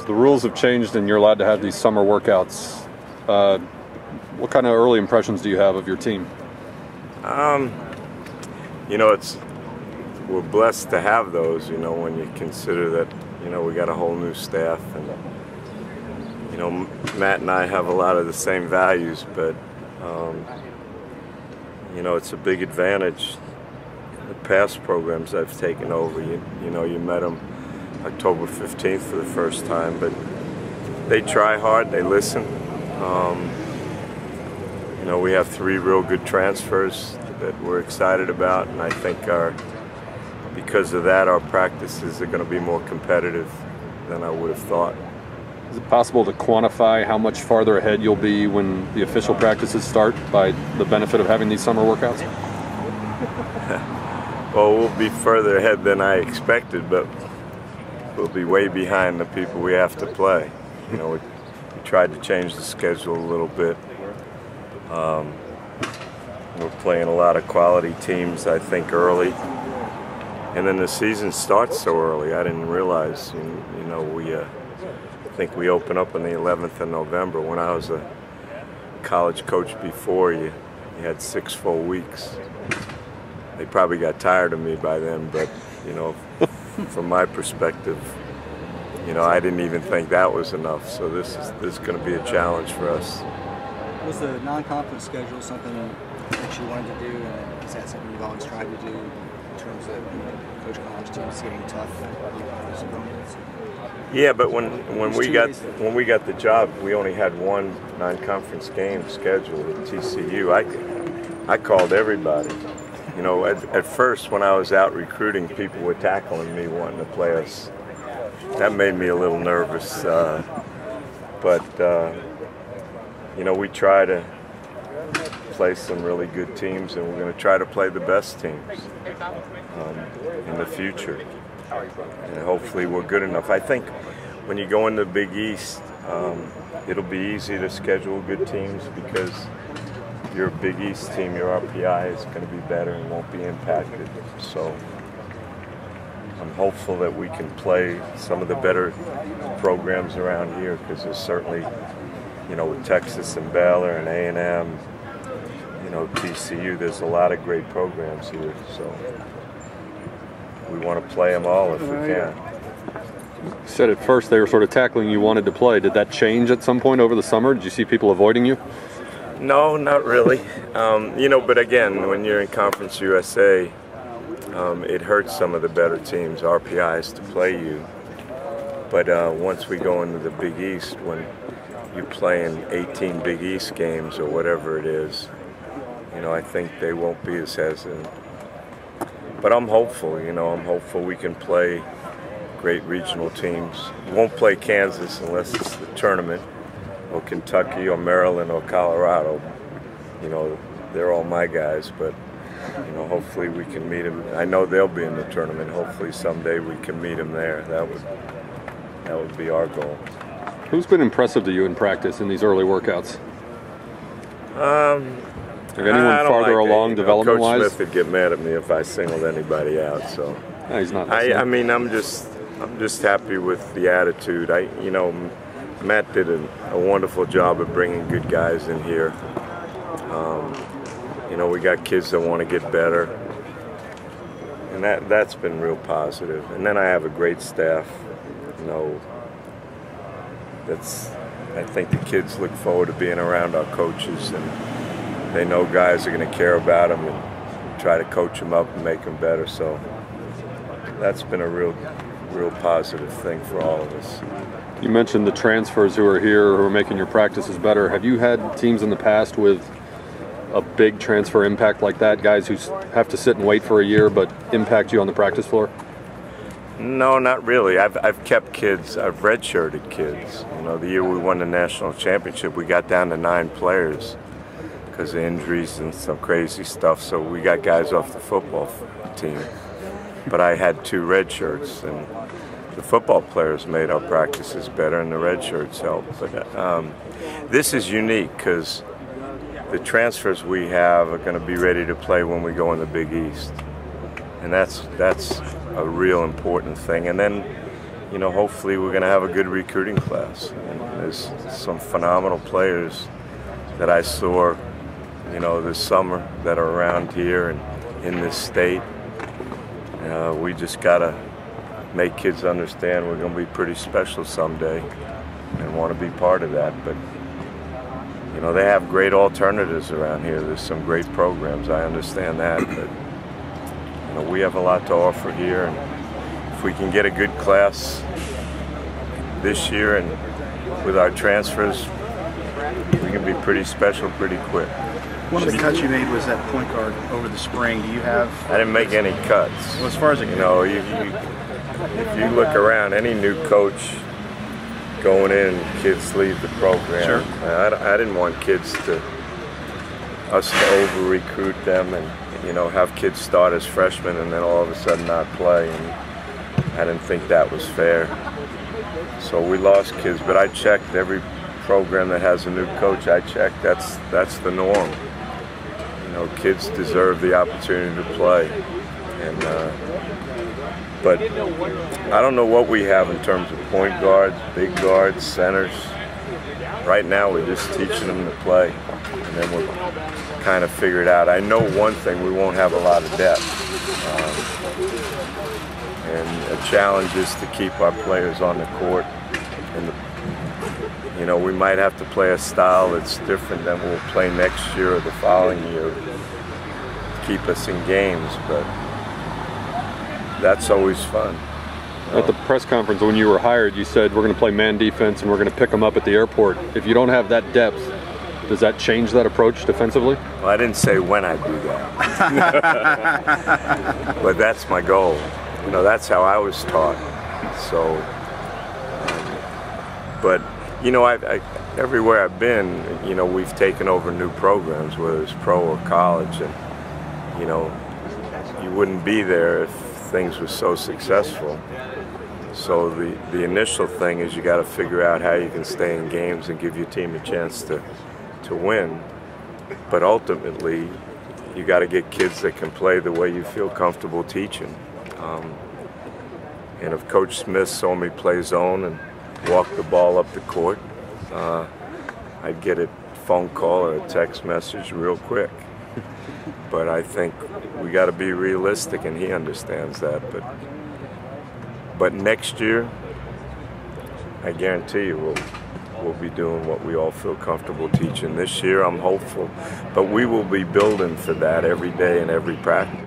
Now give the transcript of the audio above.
The rules have changed and you're allowed to have these summer workouts. What kind of early impressions do you have of your team? You know, we're blessed to have those, you know, when you consider that, you know, we got a whole new staff, and, you know, Matt and I have a lot of the same values, but, you know, it's a big advantage. The past programs I've taken over, you know, you met them October 15th for the first time, but they try hard, they listen. You know, we have 3 real good transfers that we're excited about, and I think because of that, our practices are going to be more competitive than I would have thought. Is it possible to quantify how much farther ahead you'll be when the official practices start by the benefit of having these summer workouts? Well, we'll be further ahead than I expected, but we'll be way behind the people we have to play. You know, we tried to change the schedule a little bit. We're playing a lot of quality teams, I think, early. And then the season starts so early. I didn't realize, you know, I think we open up on the 11th of November. When I was a college coach before, you had 6 full weeks. They probably got tired of me by then, but, you know, from my perspective, you know, I didn't even think that was enough. So this is going to be a challenge for us. Was the non-conference schedule something that you wanted to do, and is that something you've always tried to do in terms of, you know, coach college teams getting tough? Yeah, but when we got the job, we only had 1 non-conference game scheduled at TCU. I called everybody. You know, at first when I was out recruiting, people were tackling me wanting to play us. That made me a little nervous, but you know, we try to play some really good teams, and we're going to try to play the best teams in the future. And hopefully we're good enough. I think when you go in the Big East, it'll be easy to schedule good teams because your Big East team, your RPI is going to be better and won't be impacted. So I'm hopeful that we can play some of the better programs around here, because there's certainly, you know, with Texas and Baylor and A&M, you know, TCU, there's a lot of great programs here. So we want to play them all if we can. You said at first they were sort of tackling you wanted to play. Did that change at some point over the summer? Did you see people avoiding you? No, not really. You know, but again, when you're in Conference USA, it hurts some of the better teams, RPIs, to play you. But once we go into the Big East, when you play in 18 Big East games or whatever it is, you know, I think they won't be as hesitant. But I'm hopeful, you know, I'm hopeful we can play great regional teams. We won't play Kansas unless it's the tournament, or Kentucky or Maryland or Colorado. You know, they're all my guys, but, you know, hopefully we can meet them. I know they'll be in the tournament. Hopefully someday we can meet them there. That would be our goal. Who's been impressive to you in practice in these early workouts? Anyone farther along development-wise? Coach Smith would get mad at me if I singled anybody out. So no, he's not. I mean, I'm just happy with the attitude. You know, Matt did a wonderful job of bringing good guys in here. You know, we got kids that want to get better, and that's been real positive. And then I have a great staff. You know, I think the kids look forward to being around our coaches, and they know guys are going to care about them and try to coach them up and make them better. So that's been a real positive thing for all of us. You mentioned the transfers who are here, who are making your practices better. Have you had teams in the past with a big transfer impact like that, guys who have to sit and wait for a year but impact you on the practice floor? No, not really. I've kept kids. I've redshirted kids. You know, the year we won the national championship, we got down to 9 players because of injuries and some crazy stuff. So we got guys off the football team. But I had 2 red shirts, and the football players made our practices better, and the red shirts helped. But this is unique because the transfers we have are going to be ready to play when we go in the Big East, and that's a real important thing. And then, you know, hopefully we're going to have a good recruiting class. And there's some phenomenal players that I saw, you know, this summer that are around here and in this state. We just got to make kids understand we're going to be pretty special someday and want to be part of that. But, you know, they have great alternatives around here. There's some great programs, I understand that. But, you know, we have a lot to offer here. And if we can get a good class this year and with our transfers, we can be pretty special pretty quick. One of the cuts you made was that point guard over the spring. Do you have? I didn't make any cuts. Well, as far as you know, if you look around, any new coach going in, kids leave the program. Sure. I didn't want us to over recruit them and, you know, have kids start as freshmen and then all of a sudden not play. And I didn't think that was fair. So we lost kids, but I checked every program that has a new coach. I checked. That's the norm. You know, kids deserve the opportunity to play, and but I don't know what we have in terms of point guards, big guards, centers. Right now, we're just teaching them to play, and then we'll kind of figure it out. I know one thing: we won't have a lot of depth, and a challenge is to keep our players on the court. And you know, we might have to play a style that's different than we'll play next year or the following year to keep us in games, but that's always fun. At the press conference when you were hired, you said we're going to play man defense and we're going to pick them up at the airport. If you don't have that depth, does that change that approach defensively? Well, I didn't say when I do that, but that's my goal. You know, that's how I was taught. So, but you know, everywhere I've been, you know, we've taken over new programs, whether it's pro or college, and, you know, you wouldn't be there if things were so successful. So the initial thing is you got to figure out how you can stay in games and give your team a chance to win. But ultimately, you got to get kids that can play the way you feel comfortable teaching. And if Coach Smith saw me play zone and walk the ball up the court, I'd get a phone call or a text message real quick. But I think we got to be realistic, and he understands that. But next year, I guarantee you we'll be doing what we all feel comfortable teaching. This year, I'm hopeful, but we will be building for that every day and every practice.